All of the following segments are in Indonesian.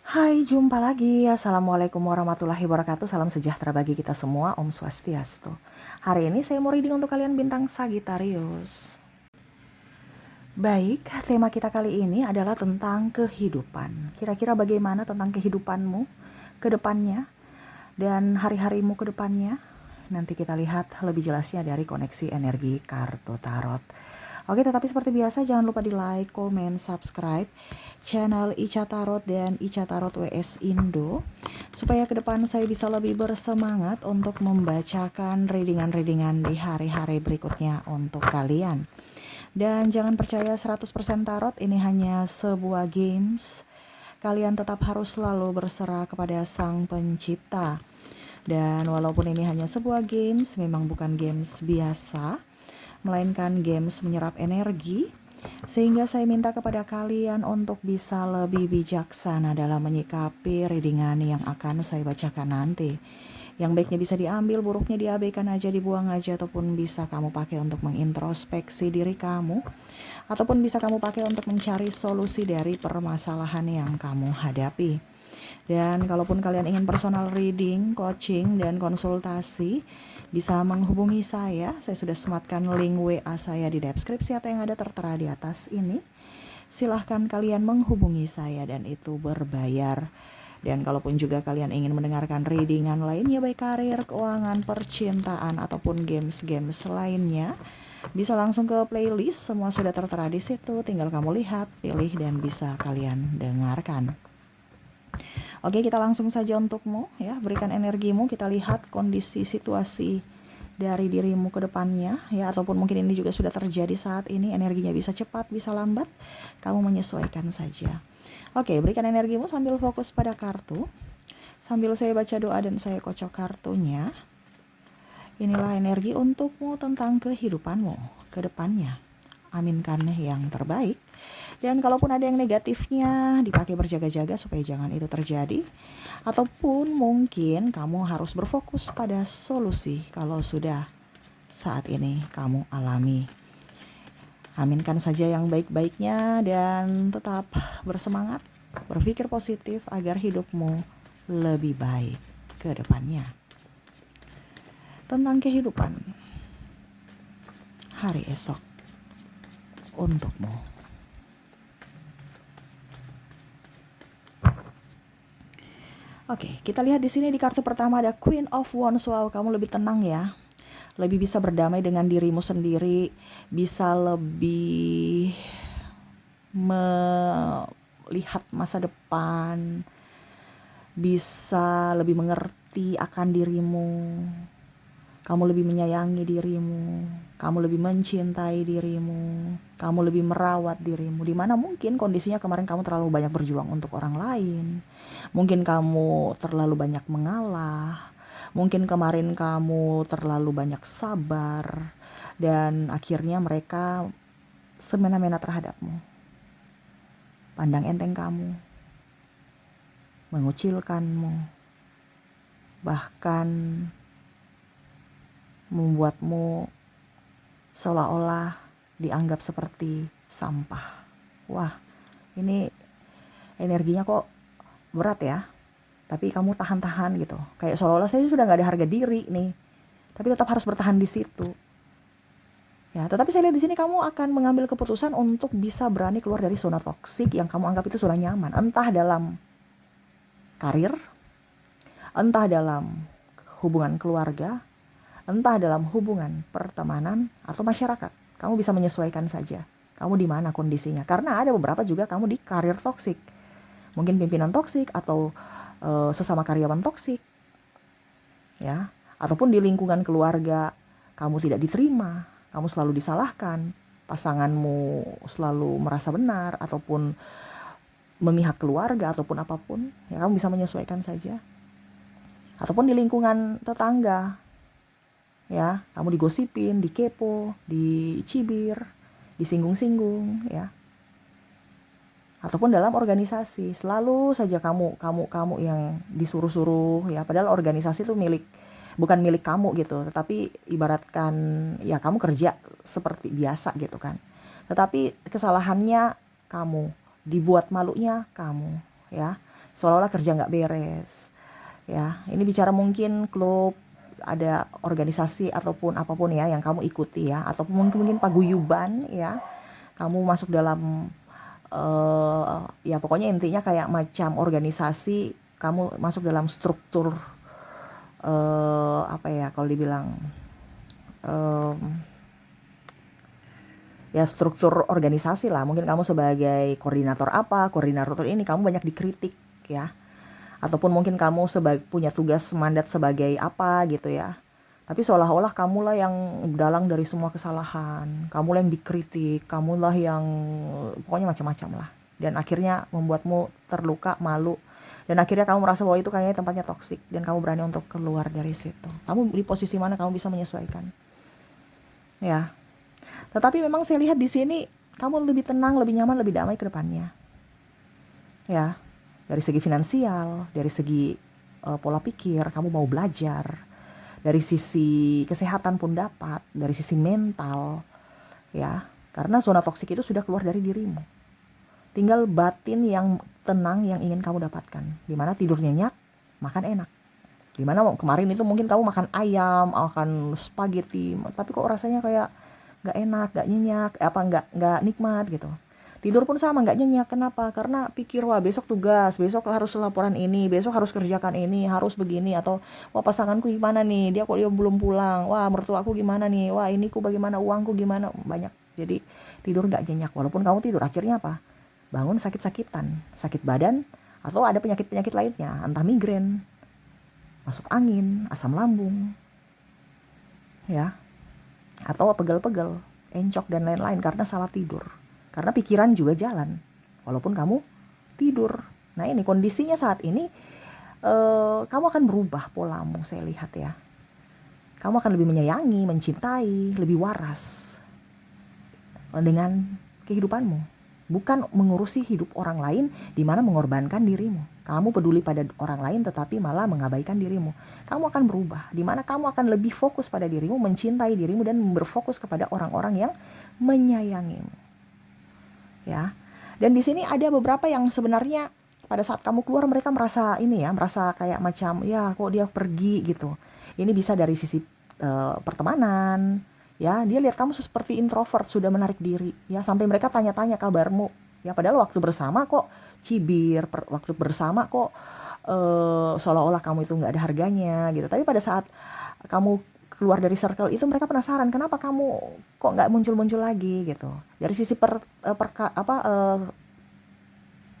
Hai, jumpa lagi. Assalamualaikum warahmatullahi wabarakatuh. Salam sejahtera bagi kita semua. Om Swastiastu. Hari ini saya mau reading untuk kalian bintang Sagittarius. Baik, tema kita kali ini adalah tentang kehidupan. Kira-kira bagaimana tentang kehidupanmu ke depannya dan hari-harimu ke depannya? Nanti kita lihat lebih jelasnya dari koneksi energi kartu tarot. Oke, tetapi seperti biasa jangan lupa di like, komen, subscribe channel Ica Tarot dan Ica Tarot WS Indo supaya ke depan saya bisa lebih bersemangat untuk membacakan readingan-readingan di hari-hari berikutnya untuk kalian. Dan jangan percaya 100% tarot, ini hanya sebuah games. Kalian tetap harus selalu berserah kepada Sang Pencipta. Dan walaupun ini hanya sebuah games, memang bukan games biasa, melainkan games menyerap energi, sehingga saya minta kepada kalian untuk bisa lebih bijaksana dalam menyikapi readingan yang akan saya bacakan nanti. Yang baiknya bisa diambil, buruknya diabaikan aja, dibuang aja, ataupun bisa kamu pakai untuk mengintrospeksi diri kamu, ataupun bisa kamu pakai untuk mencari solusi dari permasalahan yang kamu hadapi. Dan kalaupun kalian ingin personal reading, coaching, dan konsultasi, bisa menghubungi saya. Saya sudah sematkan link WA saya di deskripsi atau yang ada tertera di atas ini. Silahkan kalian menghubungi saya dan itu berbayar. Dan kalaupun juga kalian ingin mendengarkan readingan lainnya, baik karir, keuangan, percintaan, ataupun games-games lainnya, bisa langsung ke playlist. Semua sudah tertera di situ. Tinggal kamu lihat, pilih, dan bisa kalian dengarkan. Oke, kita langsung saja untukmu ya, berikan energimu, kita lihat kondisi situasi dari dirimu ke depannya ya, ataupun mungkin ini juga sudah terjadi saat ini, energinya bisa cepat, bisa lambat, kamu menyesuaikan saja. Oke, berikan energimu sambil fokus pada kartu, sambil saya baca doa dan saya kocok kartunya. Inilah energi untukmu tentang kehidupanmu ke depannya. Aminkan yang terbaik. Dan kalaupun ada yang negatifnya, dipakai berjaga-jaga supaya jangan itu terjadi. Ataupun mungkin kamu harus berfokus pada solusi kalau sudah saat ini kamu alami. Aminkan saja yang baik-baiknya dan tetap bersemangat, berpikir positif agar hidupmu lebih baik ke depannya. Tentang kehidupan hari esok untukmu. Oke, kita lihat di sini di kartu pertama ada Queen of Wands. Wow, kamu lebih tenang ya. Lebih bisa berdamai dengan dirimu sendiri, bisa lebih melihat masa depan, bisa lebih mengerti akan dirimu. Kamu lebih menyayangi dirimu, kamu lebih mencintai dirimu, kamu lebih merawat dirimu. Dimana mungkin kondisinya kemarin kamu terlalu banyak berjuang untuk orang lain, mungkin kamu terlalu banyak mengalah, mungkin kemarin kamu terlalu banyak sabar, dan akhirnya mereka semena-mena terhadapmu, pandang enteng kamu, mengucilkanmu, bahkan membuatmu seolah-olah dianggap seperti sampah. Wah, ini energinya kok berat ya. Tapi kamu tahan-tahan gitu. Kayak seolah-olah saya sudah gak ada harga diri nih. Tapi tetap harus bertahan di situ. Ya, tetapi saya lihat di sini kamu akan mengambil keputusan untuk bisa berani keluar dari zona toksik yang kamu anggap itu zona nyaman. Entah dalam karir, entah dalam hubungan keluarga, entah dalam hubungan pertemanan atau masyarakat. Kamu bisa menyesuaikan saja. Kamu di mana kondisinya. Karena ada beberapa juga kamu di karir toksik. Mungkin pimpinan toksik atau sesama karyawan toksik. Ya, ataupun di lingkungan keluarga kamu tidak diterima, kamu selalu disalahkan, pasanganmu selalu merasa benar ataupun memihak keluarga ataupun apapun. Ya, kamu bisa menyesuaikan saja. Ataupun di lingkungan tetangga, ya, kamu digosipin, dikepo, dicibir, disinggung-singgung, ya. Ataupun dalam organisasi, selalu saja kamu yang disuruh-suruh, ya, padahal organisasi itu bukan milik kamu gitu, tetapi ibaratkan ya kamu kerja seperti biasa gitu kan. Tetapi kesalahannya kamu, dibuat malunya kamu, ya. Seolah-olah kerja nggak beres, ya. Ini bicara mungkin klub, ada organisasi ataupun apapun ya yang kamu ikuti ya, ataupun mungkin paguyuban ya. Kamu masuk dalam ya pokoknya intinya kayak macam organisasi, kamu masuk dalam struktur apa ya kalau dibilang ya struktur organisasi lah. Mungkin kamu sebagai koordinator ini kamu banyak dikritik ya. Ataupun mungkin kamu punya tugas mandat sebagai apa gitu ya. Tapi seolah-olah kamulah yang dalang dari semua kesalahan, kamulah yang dikritik, kamulah yang pokoknya macam-macam lah. Dan akhirnya membuatmu terluka, malu. Dan akhirnya kamu merasa bahwa itu kayaknya tempatnya toksik dan kamu berani untuk keluar dari situ. Kamu di posisi mana kamu bisa menyesuaikan? Ya. Tetapi memang saya lihat di sini kamu lebih tenang, lebih nyaman, lebih damai ke depannya. Ya. Dari segi finansial, dari segi pola pikir, kamu mau belajar. Dari sisi kesehatan pun dapat, dari sisi mental, ya. Karena zona toksik itu sudah keluar dari dirimu. Tinggal batin yang tenang yang ingin kamu dapatkan. Dimana tidur nyenyak, makan enak. Dimana kemarin itu mungkin kamu makan ayam, makan spaghetti, tapi kok rasanya kayak nggak enak, nggak nyenyak, nggak nikmat gitu. Tidur pun sama, nggak nyenyak. Kenapa? Karena pikir, wah besok tugas, besok harus laporan ini, besok harus kerjakan ini, harus begini. Atau wah pasanganku gimana nih, dia belum pulang, wah mertuaku gimana nih, wah iniku bagaimana, uangku gimana, banyak. Jadi tidur nggak nyenyak. Walaupun kamu tidur, akhirnya apa? Bangun sakit-sakitan, sakit badan, atau ada penyakit-penyakit lainnya, entah migrain, masuk angin, asam lambung, ya, atau pegel-pegel, encok dan lain-lain karena salah tidur. Karena pikiran juga jalan, walaupun kamu tidur. Nah ini kondisinya saat ini, kamu akan berubah polamu, saya lihat ya. Kamu akan lebih menyayangi, mencintai, lebih waras dengan kehidupanmu. Bukan mengurusi hidup orang lain di mana mengorbankan dirimu. Kamu peduli pada orang lain tetapi malah mengabaikan dirimu. Kamu akan berubah, di mana kamu akan lebih fokus pada dirimu, mencintai dirimu dan berfokus kepada orang-orang yang menyayangimu. Ya. Dan di sini ada beberapa yang sebenarnya pada saat kamu keluar mereka merasa ini ya, merasa kayak macam ya kok dia pergi gitu. Ini bisa dari sisi pertemanan, ya dia lihat kamu seperti introvert, sudah menarik diri, ya sampai mereka tanya-tanya kabarmu. Ya padahal waktu bersama kok cibir, waktu bersama kok seolah-olah kamu itu nggak ada harganya gitu. Tapi pada saat kamu keluar dari circle itu mereka penasaran kenapa kamu kok nggak muncul-muncul lagi gitu. Dari sisi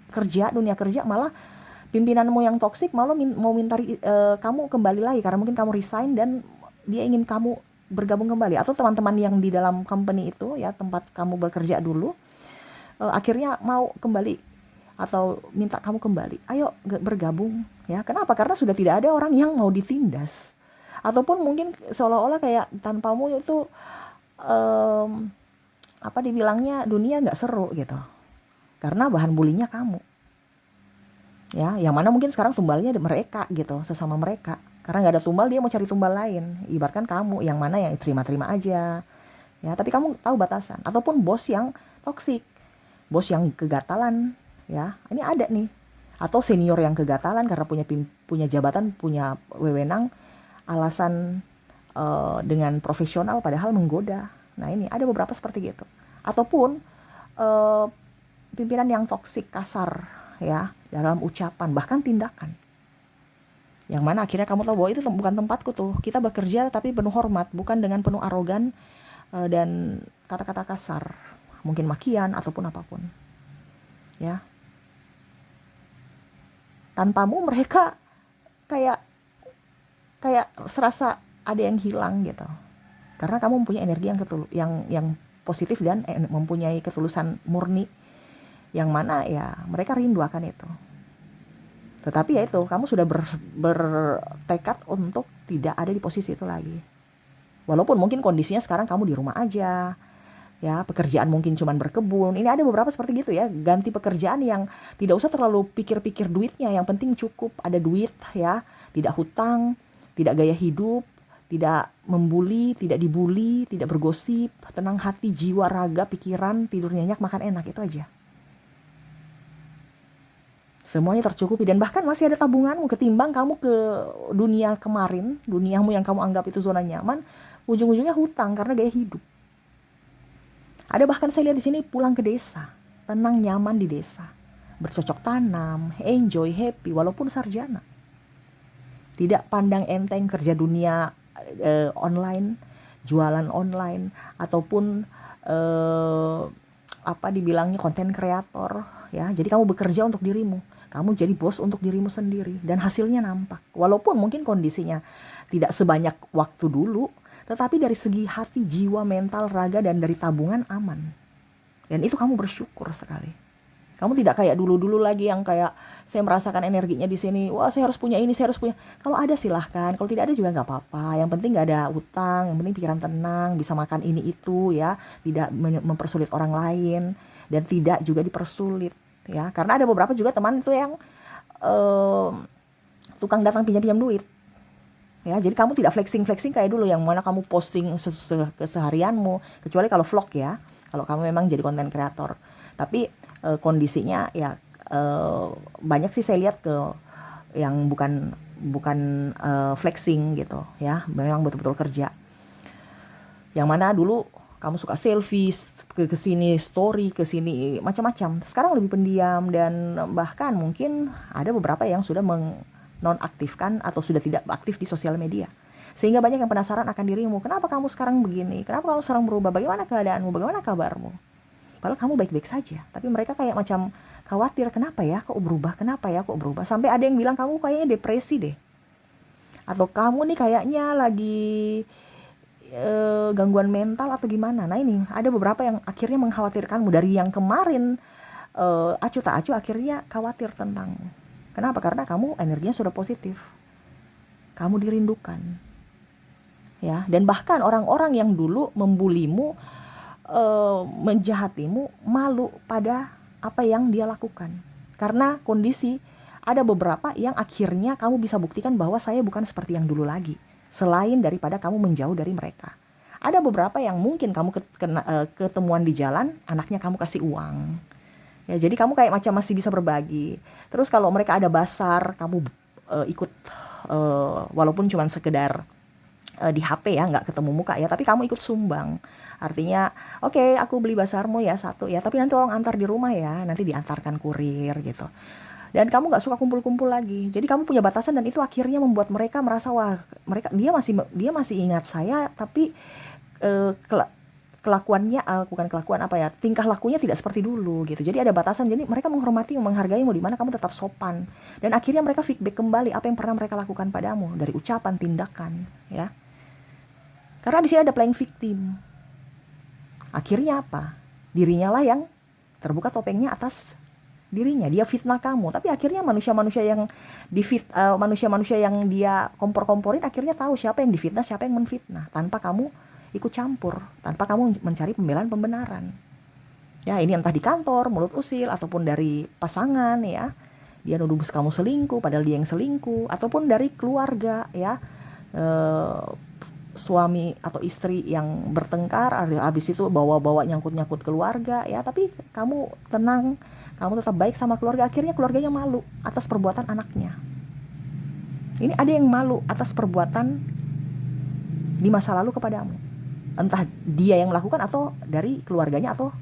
kerja, dunia kerja malah pimpinanmu yang toksik malah mau minta kamu kembali lagi karena mungkin kamu resign dan dia ingin kamu bergabung kembali. Atau teman-teman yang di dalam company itu ya tempat kamu bekerja dulu akhirnya mau kembali atau minta kamu kembali, ayo bergabung ya. Kenapa? Karena sudah tidak ada orang yang mau ditindas. Ataupun mungkin seolah-olah kayak tanpamu itu apa dibilangnya dunia nggak seru gitu. Karena bahan bulinya kamu. Ya, yang mana mungkin sekarang tumbalnya mereka gitu, sesama mereka. Karena nggak ada tumbal dia mau cari tumbal lain. Ibaratkan kamu yang mana yang terima-terima aja. Ya, tapi kamu tahu batasan. Ataupun bos yang toksik, bos yang kegatalan, ya. Ini ada nih. Atau senior yang kegatalan karena punya jabatan, punya wewenang, alasan dengan profesional padahal menggoda. Nah ini ada beberapa seperti gitu. Ataupun pimpinan yang toksik, kasar ya dalam ucapan bahkan tindakan. Yang mana akhirnya kamu tahu bahwa itu bukan tempatku tuh. Kita bekerja tapi penuh hormat, bukan dengan penuh arogan dan kata-kata kasar, mungkin makian ataupun apapun. Ya. Tanpamu mereka kayak serasa ada yang hilang gitu. Karena kamu mempunyai energi yang positif dan mempunyai ketulusan murni yang mana ya mereka rindu akan itu. Tetapi ya itu, kamu sudah bertekad untuk tidak ada di posisi itu lagi. Walaupun mungkin kondisinya sekarang kamu di rumah aja. Ya, pekerjaan mungkin cuman berkebun. Ini ada beberapa seperti gitu ya, ganti pekerjaan yang tidak usah terlalu pikir-pikir duitnya, yang penting cukup ada duit ya, tidak hutang, tidak gaya hidup, tidak membuli, tidak dibully, tidak bergosip, tenang hati, jiwa, raga, pikiran, tidur nyenyak, makan enak, itu aja. Semuanya tercukupi dan bahkan masih ada tabunganmu ketimbang kamu ke dunia kemarin, duniamu yang kamu anggap itu zona nyaman, ujung-ujungnya hutang karena gaya hidup. Ada bahkan saya lihat di sini pulang ke desa, tenang nyaman di desa, bercocok tanam, enjoy, happy walaupun sarjana. Tidak pandang enteng kerja dunia online, jualan online ataupun apa dibilangnya konten kreator ya. Jadi kamu bekerja untuk dirimu. Kamu jadi bos untuk dirimu sendiri dan hasilnya nampak. Walaupun mungkin kondisinya tidak sebanyak waktu dulu, tetapi dari segi hati, jiwa, mental, raga, dan dari tabungan aman. Dan itu kamu bersyukur sekali. Kamu tidak kayak dulu-dulu lagi yang kayak saya merasakan energinya di sini. Wah, saya harus punya ini, saya harus punya. Kalau ada silahkan, kalau tidak ada juga nggak apa-apa. Yang penting nggak ada utang, yang penting pikiran tenang, bisa makan ini itu ya, tidak mempersulit orang lain dan tidak juga dipersulit ya. Karena ada beberapa juga teman itu yang tukang datang pinjam-pinjam duit. Ya, jadi kamu tidak flexing-flexing kayak dulu yang mana kamu posting keseharianmu, kecuali kalau vlog ya. Kalau kamu memang jadi konten kreator. Tapi kondisinya ya banyak sih saya lihat ke yang bukan flexing gitu ya, memang betul-betul kerja. Yang mana dulu kamu suka selfie ke sini, story ke sini, macam-macam. Sekarang lebih pendiam dan bahkan mungkin ada beberapa yang sudah nonaktifkan atau sudah tidak aktif di sosial media. Sehingga banyak yang penasaran akan dirimu. Kenapa kamu sekarang begini? Kenapa kamu sekarang berubah? Bagaimana keadaanmu? Bagaimana kabarmu? Padahal kamu baik-baik saja. Tapi mereka kayak macam khawatir. Kenapa ya kok berubah? Kenapa ya kok berubah? Sampai ada yang bilang kamu kayaknya depresi deh. Atau kamu nih kayaknya lagi gangguan mental atau gimana. Nah ini ada beberapa yang akhirnya mengkhawatirkanmu. Dari yang kemarin acuh tak acuh akhirnya khawatir tentangmu. Kenapa? Karena kamu energinya sudah positif. Kamu dirindukan. Ya, dan bahkan orang-orang yang dulu membulimu, menjahatimu, malu pada apa yang dia lakukan. Karena kondisi ada beberapa yang akhirnya kamu bisa buktikan bahwa saya bukan seperti yang dulu lagi. Selain daripada kamu menjauh dari mereka. Ada beberapa yang mungkin kamu ketemuan di jalan, anaknya kamu kasih uang. Ya, jadi kamu kayak macam masih bisa berbagi. Terus kalau mereka ada basar, kamu ikut walaupun cuma sekedar di HP ya, nggak ketemu muka ya, tapi kamu ikut sumbang. Artinya, oke, aku beli basarmu ya satu ya, tapi nanti tolong antar di rumah ya, nanti diantarkan kurir gitu. Dan kamu nggak suka kumpul-kumpul lagi. Jadi kamu punya batasan dan itu akhirnya membuat mereka merasa wah, dia masih ingat saya, tapi kelakuannya tingkah lakunya tidak seperti dulu gitu. Jadi ada batasan. Jadi mereka menghormati, menghargaimu di mana kamu tetap sopan. Dan akhirnya mereka feedback kembali apa yang pernah mereka lakukan padamu dari ucapan, tindakan, ya. Karena di sini ada playing victim. Akhirnya apa? Dirinya lah yang terbuka topengnya atas dirinya. Dia fitnah kamu. Tapi akhirnya manusia-manusia yang manusia-manusia yang dia kompor-komporin akhirnya tahu siapa yang difitnah, siapa yang menfitnah, tanpa kamu ikut campur, tanpa kamu mencari pembelaan-pembenaran. Ya, ini entah di kantor, mulut usil, ataupun dari pasangan ya. Dia nuduh kamu selingkuh padahal dia yang selingkuh, ataupun dari keluarga ya. Suami atau istri yang bertengkar, habis itu bawa-bawa nyangkut-nyangkut keluarga ya, tapi kamu tenang, kamu tetap baik sama keluarga, akhirnya keluarganya malu atas perbuatan anaknya. Ini ada yang malu atas perbuatan di masa lalu kepadamu. Entah dia yang melakukan atau dari keluarganya atau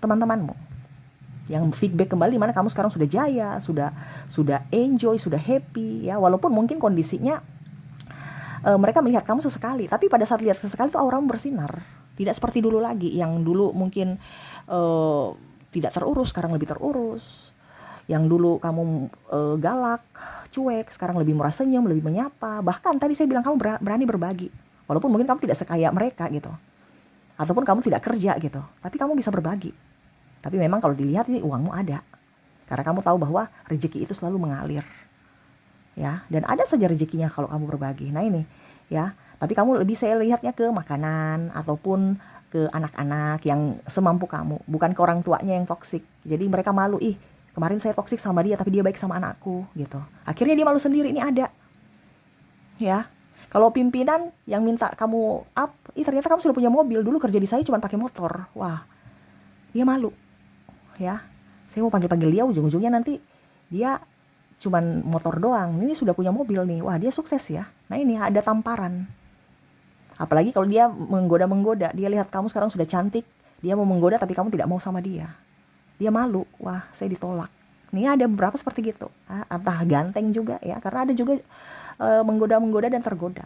teman-temanmu yang feedback kembali di mana kamu sekarang sudah jaya, sudah enjoy, sudah happy ya, walaupun mungkin kondisinya mereka melihat kamu sesekali, tapi pada saat lihat sesekali itu auramu bersinar. Tidak seperti dulu lagi, yang dulu mungkin tidak terurus, sekarang lebih terurus. Yang dulu kamu galak, cuek, sekarang lebih murah senyum, lebih menyapa. Bahkan tadi saya bilang kamu berani berbagi, walaupun mungkin kamu tidak sekaya mereka gitu, ataupun kamu tidak kerja gitu, tapi kamu bisa berbagi. Tapi memang kalau dilihat ini uangmu ada, karena kamu tahu bahwa rezeki itu selalu mengalir. Ya, dan ada saja rezekinya kalau kamu berbagi. Nah ini ya, tapi kamu lebih saya lihatnya ke makanan ataupun ke anak-anak yang semampu kamu, bukan ke orang tuanya yang toksik. Jadi mereka malu, ih kemarin saya toksik sama dia tapi dia baik sama anakku gitu. Akhirnya dia malu sendiri, ini ada. Ya. Kalau pimpinan yang minta kamu up, ternyata kamu sudah punya mobil, dulu kerja di saya cuma pakai motor. Wah. Dia malu. Ya. Saya mau panggil-panggil dia, ujung-ujungnya nanti dia cuman motor doang. Ini sudah punya mobil nih, wah dia sukses ya. Nah ini ada tamparan. Apalagi kalau dia menggoda-menggoda, dia lihat kamu sekarang sudah cantik, dia mau menggoda tapi kamu tidak mau sama dia. Dia malu, wah saya ditolak. Ini ada beberapa seperti gitu. Entah ganteng juga ya, karena ada juga menggoda-menggoda dan tergoda.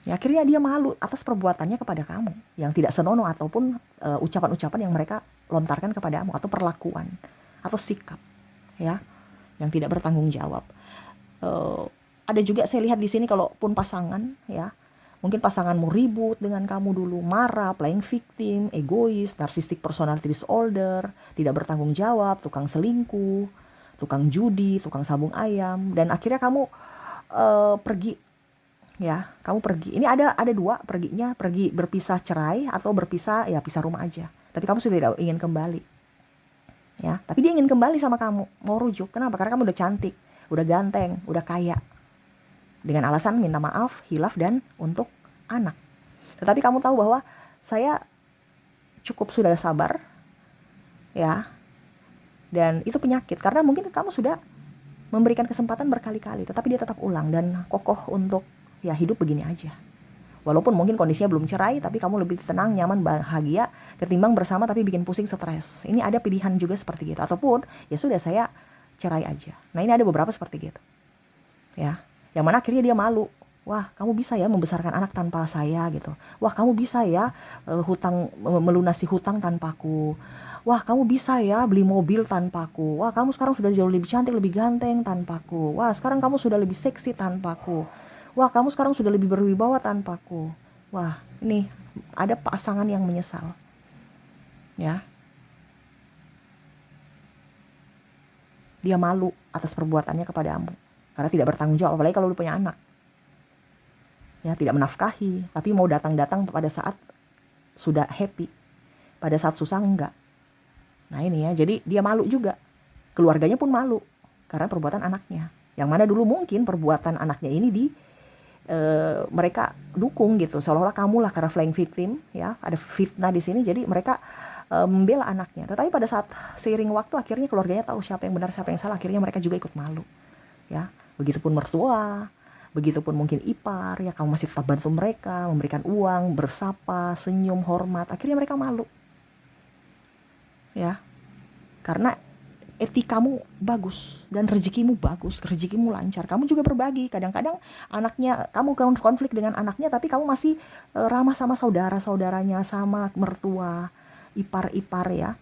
Ya, akhirnya dia malu atas perbuatannya kepada kamu yang tidak senonoh, ataupun ucapan-ucapan yang mereka lontarkan kepadamu, atau perlakuan atau sikap ya yang tidak bertanggung jawab. Ada juga saya lihat di sini, kalaupun pasangan ya, mungkin pasanganmu ribut dengan kamu dulu, marah, playing victim, egois, narcissistic personality disorder, tidak bertanggung jawab, tukang selingkuh, tukang judi, tukang sabung ayam, dan akhirnya kamu pergi ya, kamu pergi. Ini ada dua perginya, pergi berpisah cerai atau berpisah ya pisah rumah aja. Tapi kamu sudah tidak ingin kembali. Ya, tapi dia ingin kembali sama kamu, mau rujuk. Kenapa? Karena kamu udah cantik, udah ganteng, udah kaya. Dengan alasan minta maaf, hilaf, dan untuk anak. Tetapi kamu tahu bahwa saya cukup sudah sabar ya. Dan itu penyakit, karena mungkin kamu sudah memberikan kesempatan berkali-kali, tetapi dia tetap ulang dan kokoh untuk ya hidup begini aja. Walaupun mungkin kondisinya belum cerai, tapi kamu lebih tenang, nyaman, bahagia ketimbang bersama tapi bikin pusing, stres. Ini ada pilihan juga seperti gitu. Ataupun ya sudah, saya cerai aja. Nah ini ada beberapa seperti gitu ya, yang mana akhirnya dia malu. Wah, kamu bisa ya membesarkan anak tanpa saya gitu. Wah, kamu bisa ya melunasi hutang tanpaku. Wah, kamu bisa ya beli mobil tanpaku. Wah, kamu sekarang sudah jauh lebih cantik, lebih ganteng tanpaku. Wah, sekarang kamu sudah lebih seksi tanpaku. Wah, kamu sekarang sudah lebih berwibawa tanpaku. Wah, ini ada pasangan yang menyesal. Ya. Dia malu atas perbuatannya kepadamu karena tidak bertanggung jawab, apalagi kalau udah punya anak. Ya, tidak menafkahi, tapi mau datang-datang pada saat sudah happy, pada saat susah enggak. Nah ini ya, jadi dia malu juga, keluarganya pun malu karena perbuatan anaknya, yang mana dulu mungkin perbuatan anaknya ini mereka dukung gitu, seolah-olah kamu lah karena flying victim ya, ada fitnah di sini, jadi mereka membela anaknya. Tetapi pada saat seiring waktu, akhirnya keluarganya tahu siapa yang benar, siapa yang salah, akhirnya mereka juga ikut malu ya. Begitupun mertua, begitupun mungkin ipar ya, kamu masih tetap bantu mereka, memberikan uang, bersapa, senyum, hormat, akhirnya mereka malu ya, karena etikamu bagus dan rezekimu bagus, rezekimu lancar, kamu juga berbagi. Kadang-kadang anaknya, kamu konflik dengan anaknya, tapi kamu masih ramah sama saudara-saudaranya, sama mertua, ipar-ipar ya.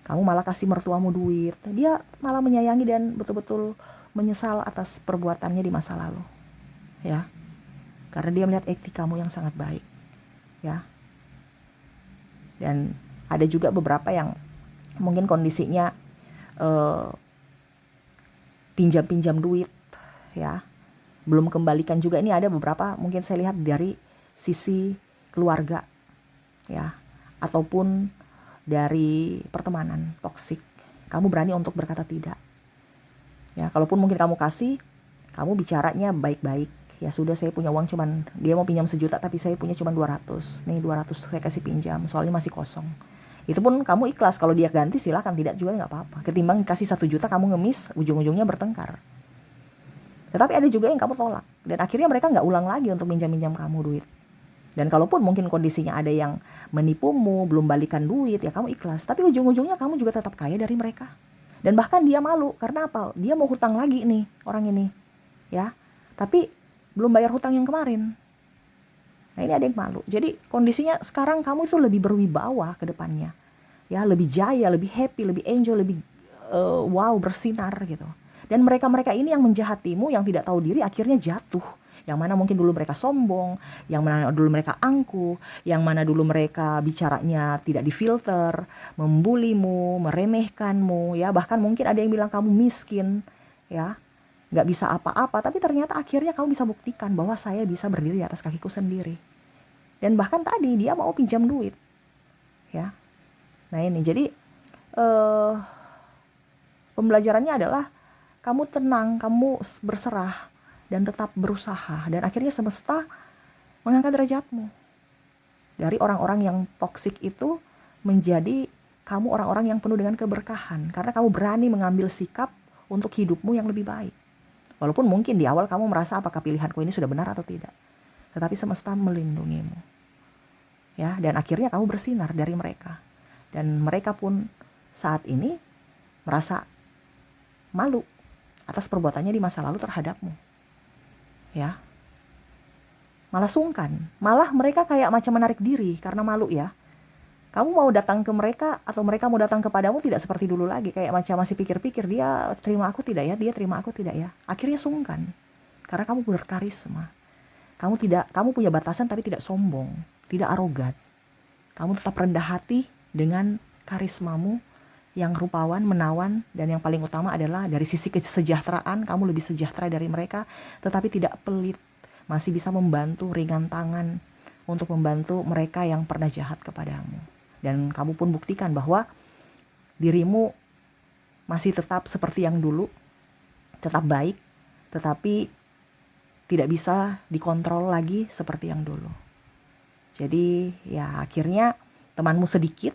Kamu malah kasih mertuamu duit, dia malah menyayangi dan betul-betul menyesal atas perbuatannya di masa lalu ya, karena dia melihat etikamu yang sangat baik ya. Dan ada juga beberapa yang mungkin kondisinya pinjam-pinjam duit ya, belum kembalikan juga. Ini ada beberapa, mungkin saya lihat dari sisi keluarga ya, ataupun dari pertemanan toksik. Kamu berani untuk berkata tidak ya, kalaupun mungkin kamu kasih, kamu bicaranya baik-baik. Ya sudah, saya punya uang cuman, dia mau pinjam 1 juta tapi saya punya cuma 200. Nih 200 saya kasih pinjam, soalnya masih kosong. Itu pun kamu ikhlas, kalau dia ganti silakan, tidak juga nggak apa-apa. Ketimbang kasih 1 juta kamu ngemis, ujung-ujungnya bertengkar. Tetapi ada juga yang kamu tolak, dan akhirnya mereka nggak ulang lagi untuk minjam-minjam kamu duit. Dan kalaupun mungkin kondisinya ada yang menipumu, belum balikan duit, ya kamu ikhlas. Tapi ujung-ujungnya kamu juga tetap kaya dari mereka. Dan bahkan dia malu, karena apa? Dia mau hutang lagi nih, orang ini ya, tapi belum bayar hutang yang kemarin. Nah ini ada yang malu. Jadi kondisinya sekarang kamu itu lebih berwibawa ke depannya ya, lebih jaya, lebih happy, lebih enjoy, lebih wow, bersinar gitu. Dan mereka-mereka ini yang menjahatimu, yang tidak tahu diri, akhirnya jatuh. Yang mana mungkin dulu mereka sombong, yang mana dulu mereka angkuh, yang mana dulu mereka bicaranya tidak difilter, membulimu, meremehkanmu ya. Bahkan mungkin ada yang bilang kamu miskin ya, gak bisa apa-apa. Tapi ternyata akhirnya kamu bisa buktikan bahwa saya bisa berdiri di atas kakiku sendiri. Dan bahkan tadi dia mau pinjam duit ya. Nah ini jadi pembelajarannya adalah kamu tenang, kamu berserah, dan tetap berusaha. Dan akhirnya semesta mengangkat derajatmu. Dari orang-orang yang toksik itu menjadi kamu orang-orang yang penuh dengan keberkahan. Karena kamu berani mengambil sikap untuk hidupmu yang lebih baik. Walaupun mungkin di awal kamu merasa apakah pilihanku ini sudah benar atau tidak. Tetapi semesta melindungimu. Ya, dan akhirnya kamu bersinar dari mereka. Dan mereka pun saat ini merasa malu atas perbuatannya di masa lalu terhadapmu. Ya. Malah sungkan. Malah mereka kayak macam menarik diri karena malu ya. Kamu mau datang ke mereka atau mereka mau datang kepadamu tidak seperti dulu lagi. Kayak macam masih pikir-pikir, dia terima aku tidak ya, dia terima aku tidak ya. Akhirnya sungkan. Karena kamu berkarisma. Kamu punya batasan tapi tidak sombong, tidak arogan. Kamu tetap rendah hati dengan karismamu yang rupawan, menawan, dan yang paling utama adalah dari sisi kesejahteraan, kamu lebih sejahtera dari mereka, tetapi tidak pelit. Masih bisa membantu, ringan tangan untuk membantu mereka yang pernah jahat kepadamu. Dan kamu pun buktikan bahwa dirimu masih tetap seperti yang dulu, tetap baik, tetapi tidak bisa dikontrol lagi seperti yang dulu. Jadi ya akhirnya temanmu sedikit,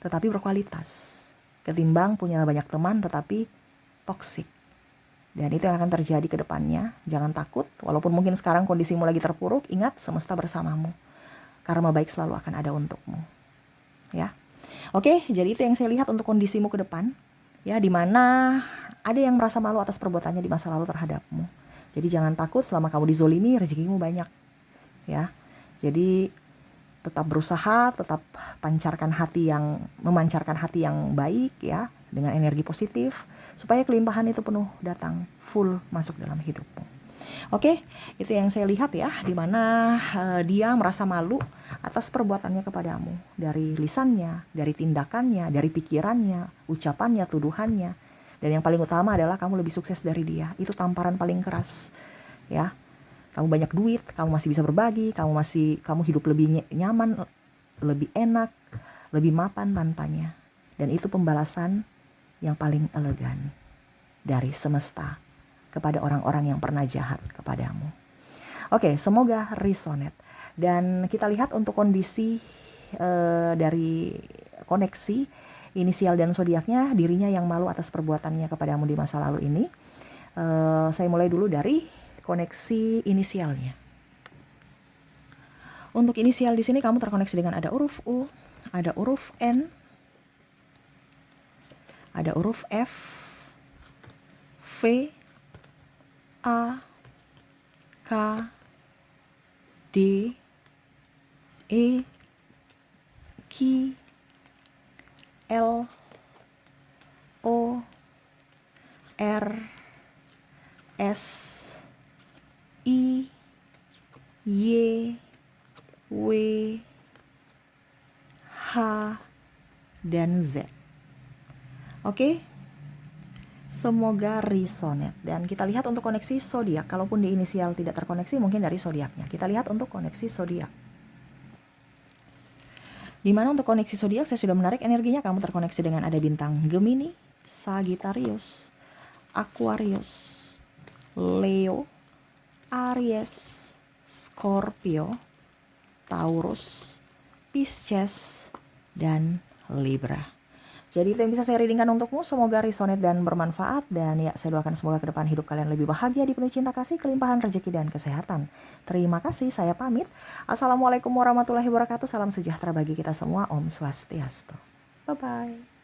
tetapi berkualitas. Ketimbang punya banyak teman tetapi toksik. Dan itu yang akan terjadi ke depannya. Jangan takut, walaupun mungkin sekarang kondisimu lagi terpuruk, ingat semesta bersamamu. Karma baik selalu akan ada untukmu. Ya. Oke, jadi itu yang saya lihat untuk kondisimu ke depan. Ya, di mana ada yang merasa malu atas perbuatannya di masa lalu terhadapmu. Jadi jangan takut, selama kamu dizolimi, rezekimu banyak. Ya. Jadi tetap berusaha, tetap memancarkan hati yang baik ya, dengan energi positif supaya kelimpahan itu penuh datang, full masuk dalam hidupmu. Oke, itu yang saya lihat ya, di mana dia merasa malu atas perbuatannya kepadamu, dari lisannya, dari tindakannya, dari pikirannya, ucapannya, tuduhannya. Dan yang paling utama adalah kamu lebih sukses dari dia. Itu tamparan paling keras. Ya. Kamu banyak duit, kamu masih bisa berbagi, kamu hidup lebih nyaman, lebih enak, lebih mapan tanpanya. Dan itu pembalasan yang paling elegan dari semesta kepada orang-orang yang pernah jahat kepadamu. Oke, semoga resonate. Dan kita lihat untuk kondisi dari koneksi inisial dan zodiaknya, dirinya yang malu atas perbuatannya kepadamu di masa lalu ini. Saya mulai dulu dari koneksi inisialnya. Untuk inisial di sini kamu terkoneksi dengan ada huruf U, ada huruf N, ada huruf F, V, A, K, D, E, Q, L, O, R, S, I, Y, W, H, dan Z. Oke? Semoga resonate. Dan kita lihat untuk koneksi zodiak. Kalaupun di inisial tidak terkoneksi, mungkin dari zodiaknya. Kita lihat untuk koneksi zodiak. Dimana untuk koneksi zodiak saya sudah menarik energinya. Kamu terkoneksi dengan ada bintang Gemini, Sagittarius, Aquarius, Leo, Aries, Scorpio, Taurus, Pisces, dan Libra. Jadi itu yang bisa saya readingkan untukmu. Semoga resonate dan bermanfaat. Dan ya, saya doakan semoga ke depan hidup kalian lebih bahagia, dipenuhi cinta kasih, kelimpahan rezeki, dan kesehatan. Terima kasih, saya pamit. Assalamualaikum warahmatullahi wabarakatuh. Salam sejahtera bagi kita semua. Om Swastiastu. Bye-bye.